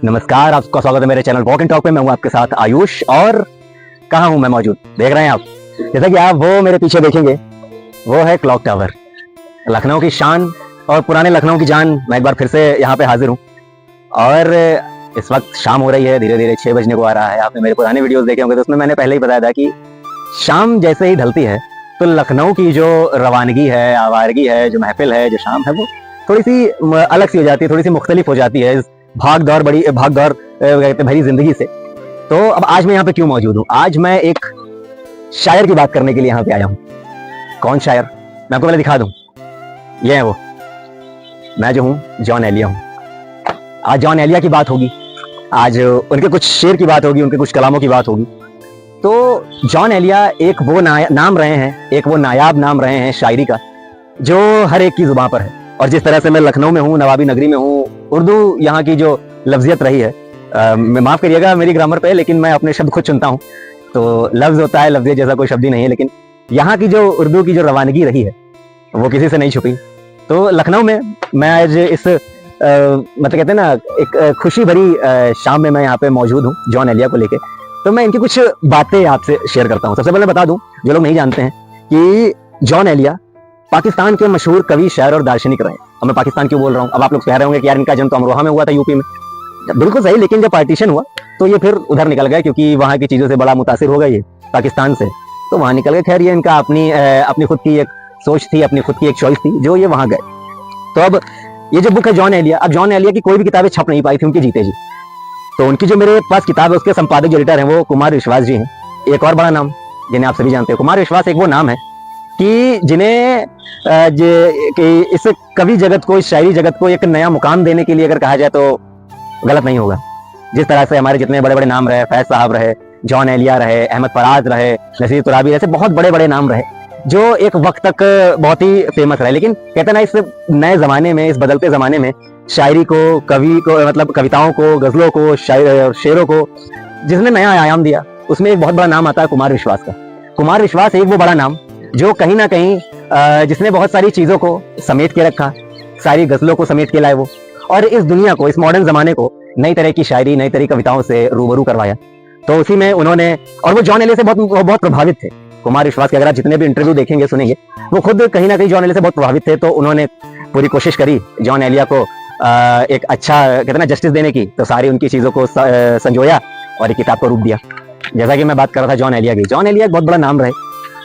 नमस्कार, आपका स्वागत है मेरे चैनल वॉक एंड टॉक पे। मैं हूं आपके साथ आयुष और कहाँ हूं मैं मौजूद देख रहे हैं आप। जैसा कि आप वो मेरे पीछे देखेंगे वो है क्लॉक टावर, लखनऊ की शान और पुराने लखनऊ की जान। मैं एक बार फिर से यहाँ पे हाजिर हूँ और इस वक्त शाम हो रही है, धीरे धीरे 6 बजने को आ रहा है। आपने मेरे पुराने वीडियोस देखे होंगे तो उसमें मैंने पहले ही बताया था कि शाम जैसे ही ढलती है तो लखनऊ की जो रवानगी है, आवारगी है, जो महफिल है, जो शाम है, वो थोड़ी सी अलग सी हो जाती है, थोड़ी सी मुख्तलिफ हो जाती है भाग दौड़ भरी जिंदगी से। तो अब आज मैं यहाँ पे क्यों मौजूद हूँ? आज मैं एक शायर की बात करने के लिए यहाँ पे आया हूँ। कौन शायर? मैं आपको पहले दिखा दूं। ये है वो, मैं जो हूँ जॉन एलिया हूँ। आज जॉन एलिया की बात होगी, आज उनके कुछ शेर की बात होगी, उनके कुछ कलामों की बात होगी। तो जॉन एलिया एक वो नाम रहे हैं, एक वो नायाब नाम रहे हैं शायरी का जो हर एक की जुबान पर है। और जिस तरह से मैं लखनऊ में हूँ, नवाबी नगरी में हूँ, उर्दू यहाँ की जो लफ्जियत रही है, माफ करिएगा मेरी ग्रामर पे, लेकिन मैं अपने शब्द खुद चुनता हूँ। तो लफ्ज होता है, लफ्जियत जैसा कोई शब्द ही नहीं है, लेकिन यहाँ की जो उर्दू की जो रवानगी रही है वो किसी से नहीं छुपी। तो लखनऊ में मैं आज इस मतलब कहते हैं ना, एक खुशी भरी शाम में मैं यहाँ पे मौजूद हूँ जॉन एलिया को लेके। तो मैं इनकी कुछ बातें आपसे शेयर करता हूँ। सबसे पहले बता दूं, जो लोग नहीं जानते हैं, कि जॉन एलिया पाकिस्तान के मशहूर कवि, शायर और दार्शनिक रहे। अब मैं पाकिस्तान क्यों बोल रहा हूँ? अब आप लोग कह रहे होंगे कि यार इनका जन्म तो अमरोहा में हुआ था, यूपी में। बिल्कुल सही, लेकिन जब पार्टीशन हुआ तो ये फिर उधर निकल गए, क्योंकि वहां की चीजों से बड़ा मुतासिर हो गए ये पाकिस्तान से, तो वहां निकल गए। खैर, ये इनका अपनी खुद की एक सोच थी, अपनी खुद की एक चॉइस थी, जो ये वहां गए। तो अब ये जो बुक है जॉन एलिया, अब जॉन एलिया की कोई भी किताबें छप नहीं पाई थी उनके जीते जी। तो उनकी जो मेरे पास किताब है, उसके संपादक जो एडिटर हैं वो कुमार विश्वास जी हैं। एक और बड़ा नाम जिन्हें आप सभी जानते हैं, कुमार विश्वास एक वो नाम है कि जिन्हें इस कवि जगत को, इस शायरी जगत को एक नया मुकाम देने के लिए अगर कहा जाए तो गलत नहीं होगा। जिस तरह से हमारे जितने बड़े बड़े नाम रहे, फैज साहब रहे, जॉन एलिया रहे, अहमद फराज रहे, नसीर तुराबी, ऐसे बहुत बड़े बड़े नाम रहे जो एक वक्त तक बहुत ही फेमस रहे। लेकिन कहते ना, इस नए जमाने में, इस बदलते जमाने में शायरी को, कवि को, मतलब कविताओं को, गजलों को, शेरों को जिसने नया आयाम दिया, उसमें एक बहुत बड़ा नाम आता है कुमार विश्वास का। कुमार विश्वास एक वो बड़ा नाम जो कहीं ना कहीं जिसने बहुत सारी चीजों को समेट के रखा, सारी गजलों को समेट के लाए वो, और इस दुनिया को, इस मॉडर्न जमाने को नई तरह की शायरी, नई तरह की कविताओं से रूबरू करवाया। तो उसी में उन्होंने, और वो जॉन एलिया से बहुत प्रभावित थे। कुमार विश्वास के अगर आप जितने भी इंटरव्यू देखेंगे, सुनेंगे, वो खुद कहीं ना कहीं जॉन एलिया से बहुत प्रभावित थे। तो उन्होंने पूरी कोशिश करी जॉन एलिया को एक अच्छा, कहते ना, जस्टिस देने की। तो सारी उनकी चीजों को संजोया और एक किताब को रूप दिया। जैसा कि मैं बात कर रहा था जॉन एलिया की, जॉन एलिया एक बहुत बड़ा नाम रहे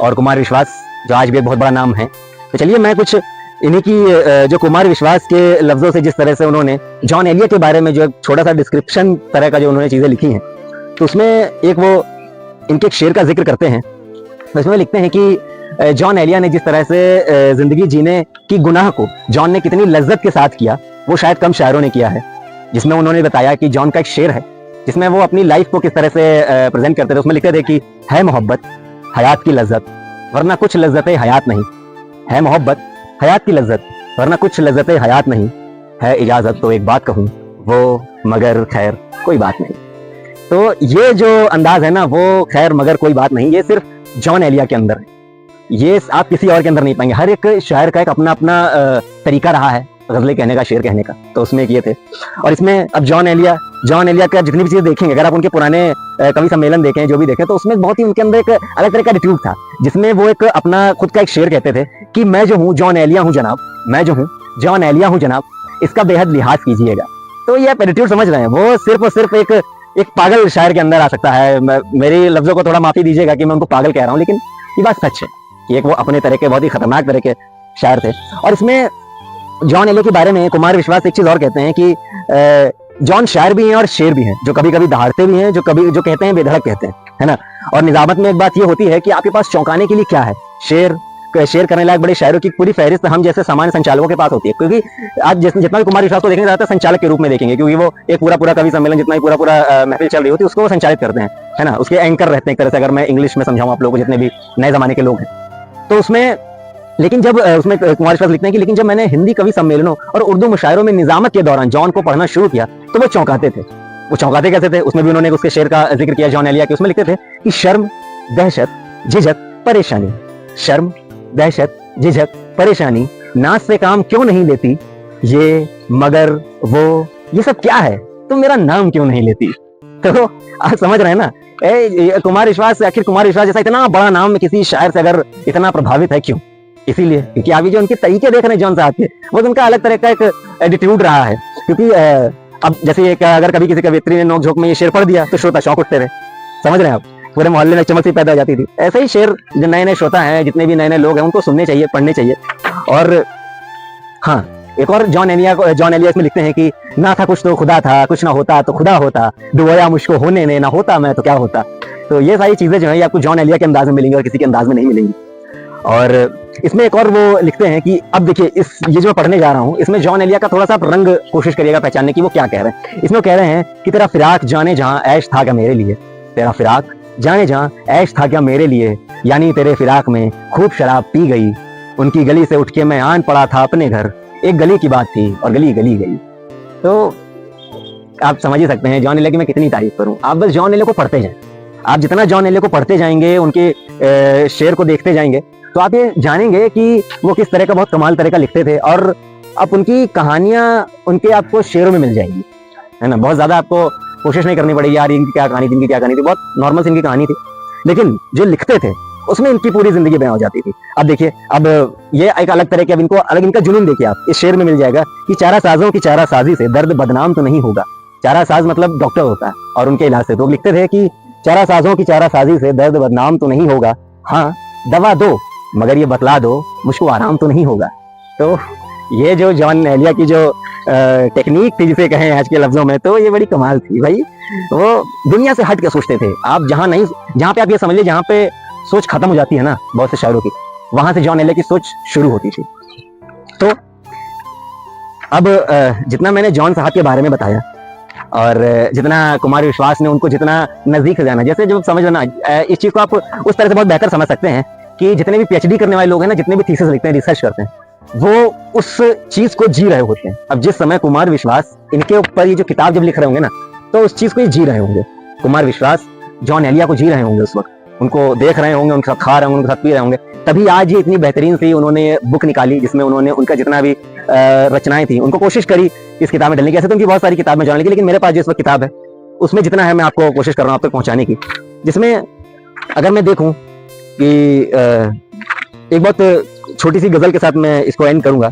और कुमार विश्वास जो आज भी एक बहुत बड़ा नाम है। तो चलिए मैं कुछ इन्हीं की, जो कुमार विश्वास के लफ्जों से जिस तरह से उन्होंने जॉन एलिया के बारे में जो एक छोटा सा डिस्क्रिप्शन तरह का जो उन्होंने चीजें लिखी हैं, तो उसमें एक वो इनके एक शेर का जिक्र करते हैं। उसमें लिखते हैं कि जॉन एलिया ने जिस तरह से जिंदगी जीने की गुनाह को जॉन ने कितनी लज्जत के साथ किया, वो शायद कम शायरों ने किया है। जिसमें उन्होंने बताया कि जॉन का एक शेर है जिसमें वो अपनी लाइफ को किस तरह से प्रेजेंट करते थे। उसमें लिखते थे कि है मोहब्बत हयात की लज्जत, वरना कुछ लज्जतें हयात नहीं। है मोहब्बत हयात की लज्जत, वरना कुछ लज्जतें हयात नहीं। है इजाजत तो एक बात कहूँ वो, मगर खैर कोई बात नहीं। तो ये जो अंदाज है ना, वो खैर मगर कोई बात नहीं, ये सिर्फ जॉन एलिया के अंदर है। ये आप किसी और के अंदर नहीं पाएंगे। हर एक शायर का एक अपना अपना तरीका रहा है गजलें कहने का, शेर कहने का। तो उसमें एक ये थे। और इसमें अब जॉन एलिया का जितनी भी चीजें देखेंगे, अगर आप उनके पुराने कवि सम्मेलन देखें, जो भी देखें, तो उसमें बहुत ही उनके अंदर एक अलग तरह का एटीट्यूड था, जिसमें वो एक अपना खुद का एक शेर कहते थे कि मैं जो हूँ जॉन एलिया हूँ जनाब, मैं जो हूँ जॉन एलिया हूँ जनाब, इसका बेहद लिहाज कीजिएगा। तो ये आप एटीट्यूड समझ रहे हैं, वो सिर्फ और सिर्फ एक पागल शायर के अंदर आ सकता है। मेरी लफ्जों को थोड़ा माफी दीजिएगा कि मैं उनको पागल कह रहा हूँ, लेकिन ये बात सच है कि एक वो अपने तरह के बहुत ही खतरनाक तरह के शायर थे। और इसमें जॉन एलिया के बारे में कुमार विश्वास एक चीज और कहते हैं कि जॉन शायर भी हैं और शेर भी हैं, जो कभी कभी दहाड़ते भी हैं, जो कहते हैं बेधड़क कहते हैं, है ना। और निजामत में एक बात ये होती है कि आपके पास चौंकाने के लिए क्या है। शेर करने लायक बड़े शायरों की पूरी फहरिस्त हम जैसे सामान्य संचालकों के पास होती है, क्योंकि आज जितना भी कुमार विश्वास को देखने जाता है, संचालक के रूप में देखेंगे, क्योंकि वो एक पूरा कवि सम्मेलन, जितना भी पूरा महफिल चल रही होती है, उसको वो संचालित करते हैं, है ना। उसके एंकर रहते हैं एक तरह से, अगर मैं इंग्लिश में समझाऊं आप लोगों को, जितने भी नए जमाने के लोग हैं। तो उसमें, लेकिन जब उसमें कुमार विश्वास लिखते हैं कि लेकिन जब मैंने हिंदी कवि सम्मेलनों और उर्दू मुशायरों में निजामत के दौरान जॉन को पढ़ना शुरू किया, तो वो चौंकाते थे। वो चौंकाते कैसे थे? उसमें भी उन्होंने उसके शेर का जिक्र किया जॉन एलिया के। उसमें लिखते थे कि शर्म, दहशत, झिझक, परेशानी, शर्म, दहशत, झिझक, परेशानी, नाच से काम क्यों नहीं लेती ये, मगर वो, ये सब क्या है? तुम मेरा नाम क्यों नहीं लेती। तो आप समझ रहे हैं ना, कुमार विश्वास, आखिर कुमार विश्वास जैसा इतना बड़ा नाम में किसी शायर से अगर इतना प्रभावित है, क्यों? इसीलिए क्योंकि अभी जो उनके तरीके देख रहे हैं जॉन साहब के, वो उनका अलग तरह का एक एटीट्यूड रहा है। क्योंकि अब जैसे एक अगर कभी किसी कवियत्री ने नोक झोंक में ये शेर पढ़ दिया तो श्रोता शौक उठते रहे, समझ रहे हैं आप, पूरे मोहल्ले में चमक सी पैदा हो जाती थी। ऐसे ही शेर जो नए नए श्रोता हैं, जितने भी नए नए लोग हैं, उनको सुनने चाहिए, पढ़ने चाहिए। और हाँ, एक और जॉन एलिया इसमें लिखते हैं कि ना था कुछ तो खुदा था, कुछ ना होता तो खुदा होता, डुबोया मुझको होने ने, ना होता मैं तो क्या होता। तो ये सारी चीजें जो है आपको जॉन एलिया के अंदाज में मिलेंगी और किसी के अंदाज में नहीं मिलेंगी। और इसमें एक और वो लिखते हैं कि अब देखिए ये जो मैं पढ़ने जा रहा हूँ, इसमें जॉन एलिया का थोड़ा सा रंग कोशिश करिएगा पहचानने की, वो क्या कह रहे हैं। इसमें कह रहे हैं कि तेरा फिराक जाने जहां ऐश था क्या मेरे लिए, तेरा फिराक जाने जहां ऐश था क्या मेरे लिए, यानी तेरे फिराक में खूब शराब पी गई, उनकी गली से उठ के मैं आन पड़ा था अपने घर, एक गली की बात थी और गली गली गई। तो आप समझ ही सकते हैं जॉन एलिया की मैं कितनी तारीफ करूं। आप बस जॉन एलिया को पढ़ते जाएं, आप जितना जॉन एलिया को पढ़ते जाएंगे, उनके शेर को देखते जाएंगे, तो आप ये जानेंगे कि वो किस तरह का बहुत कमाल तरह का लिखते थे। और अब उनकी कहानियां उनके आपको शेरों में मिल जाएंगी, है ना। बहुत ज्यादा आपको कोशिश नहीं करनी पड़ेगी यार इनकी क्या कहानी थी, इनकी क्या कहानी थी, बहुत नॉर्मल इनकी कहानी थी, लेकिन जो लिखते थे उसमें इनकी पूरी जिंदगी बयां हो जाती थी। अब देखिए, अब ये एक अलग तरह के, अब इनको अलग इनका जुनून देखिए आप, इस शेर में मिल जाएगा कि चारा साजों की चारा साजी से दर्द बदनाम तो नहीं होगा। चारा साज मतलब डॉक्टर होता है, और उनके इलाज से तो लिखते थे कि चारा साजों की चारा साजी से दर्द बदनाम तो नहीं होगा, हाँ दवा दो मगर ये बतला दो मुझको आराम तो नहीं होगा। तो ये जो जॉन एलिया की जो टेक्निक थी, जिसे कहें आज के लफ्जों में, तो ये बड़ी कमाल थी भाई। वो दुनिया से हट के सोचते थे। आप जहां पे आप ये समझ लीजिए, जहां पे सोच खत्म हो जाती है ना बहुत से शायरों की, वहां से जॉन एलिया की सोच शुरू होती थी। तो अब जितना मैंने जॉन साहब के बारे में बताया और जितना कुमार विश्वास ने उनको जितना नजदीक से जाना, जैसे जब समझ लेना, इस चीज को आप उस तरह से बहुत बेहतर समझ सकते हैं कि जितने भी पीएचडी करने वाले लोग हैं ना, जितने भी थीसिस लिखते हैं, रिसर्च करते हैं, वो उस चीज को जी रहे होते हैं। अब जिस समय कुमार विश्वास इनके ऊपर ये जो किताब जब लिख रहे होंगे ना, तो उस चीज को ये जी रहे होंगे। कुमार विश्वास जॉन एलिया को जी रहे होंगे, उस वक्त उनको देख रहे होंगे, उनके साथ खा रहे होंगे, उनके साथ पी रहे होंगे। तभी आज ये इतनी बेहतरीन सी उन्होंने बुक निकाली, जिसमें उन्होंने उनका जितना भी रचनाएं थी उनको कोशिश करी इस किताब में डालने की। ऐसे तो उनकी बहुत सारी किताब में जाने की, लेकिन मेरे पास जो इस वक्त किताब है उसमें जितना है मैं आपको कोशिश कर रहा हूँ आप तक पहुंचाने की। जिसमें अगर मैं देखूं कि एक बहुत छोटी सी गजल के साथ मैं इसको एंड करूंगा।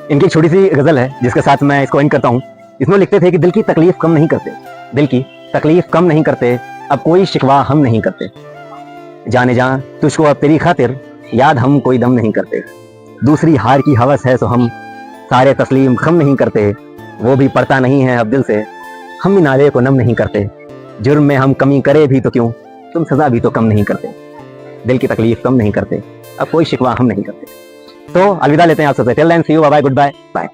इनकी छोटी सी गजल है जिसके साथ मैं इसको एंड करता हूं। इसमें लिखते थे कि दिल की तकलीफ कम नहीं करते, दिल की तकलीफ कम नहीं करते, अब कोई शिकवा हम नहीं करते, जाने जा तुझको अब तेरी खातिर याद हम कोई दम नहीं करते, दूसरी हार की हवस है सो हम सारे तस्लीम खम नहीं करते, वो भी पड़ता नहीं है अब दिल से, हम भी नाले को नम नहीं करते, जुर्म में हम कमी करे भी तो क्यों, तुम सजा भी तो कम नहीं करते, दिल की तकलीफ कम नहीं करते, अब कोई शिकवा हम नहीं करते। तो अलविदा लेते हैं आप सबसे। Till then see you, bye bye, goodbye, bye.